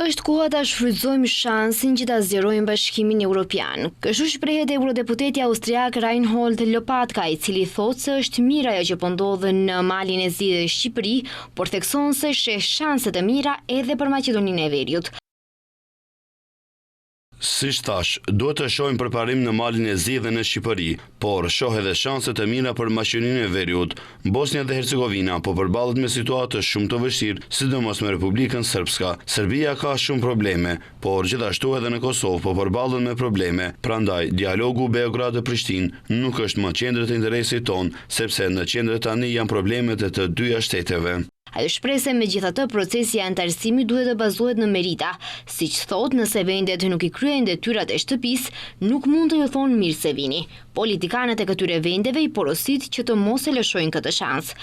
Është koha ta shfrytëzojmë shansin që ta zgjerojmë Bashkimin Evropian. Kështu shprehet eurodeputeti austriak Reinhold Lopatka, i cili thotë se është mirë ajo që po ndodh në malin e Zi dhe Shqipëri, por thekson se sheh shanse të mira edhe për Maqedoninë e Veriut. Si thash, duhet të shohim përparim në malin e Zi dhe në Shqipëri, por shoh edhe shanse të mira për Maqedoninë e Veriut. Bosnia dhe Hercegovina po përballet me situatë shumë të vështirë, sidomos me Republikën Srpska. Serbia ka shumë probleme, por gjithashtu edhe në Kosovë po përballen me probleme. Prandaj, dialogu Beograd-Prishtinë nuk është më qendër të interesit ton, sepse në qendër tani janë problemet e të dyja shteteve. Ajo shpreh se megjithatë procesi i anëtarësimit duhet të bazohet në merita. Siç thotë, nëse vendet nuk i kryejnë detyrat e shtëpisë, nuk mund të ju thonë mirë se vini. Politikanët e këtyre vendeve i porosit që të mos e lëshojnë këtë shans.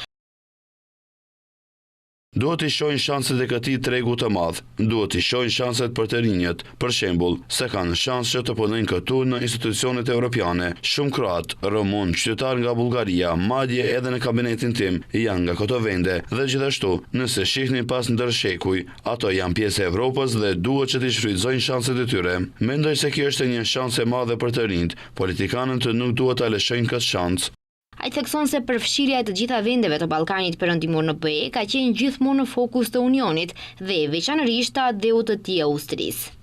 Duhet i shohin shanset e këtij tregu të madh. Duhet i shohin shanset për të rinjët, për shembull, se kanë shans që të punojnë këtu në institucionet evropiane. Shumë kroat, rumun, qytetar nga Bullgaria, madje edhe në kabinetin tim, janë nga këto vende dhe gjithashtu, nëse shihni pas ndërshekuj, ato janë pjesë e Evropës dhe duhet që të shfrytëzojnë shanset e tyre. Mendoj se kjo është një shans e madhe për të rinjt. Politikanët nuk duhet ta lëshojnë këtë shans. Ai thekson se përfshirja e të gjitha vendeve të Ballkanit Perëndimor në BE ka qenë gjithmonë në fokus të Unionit dhe veçanërisht ta DUT-t e Austrisë.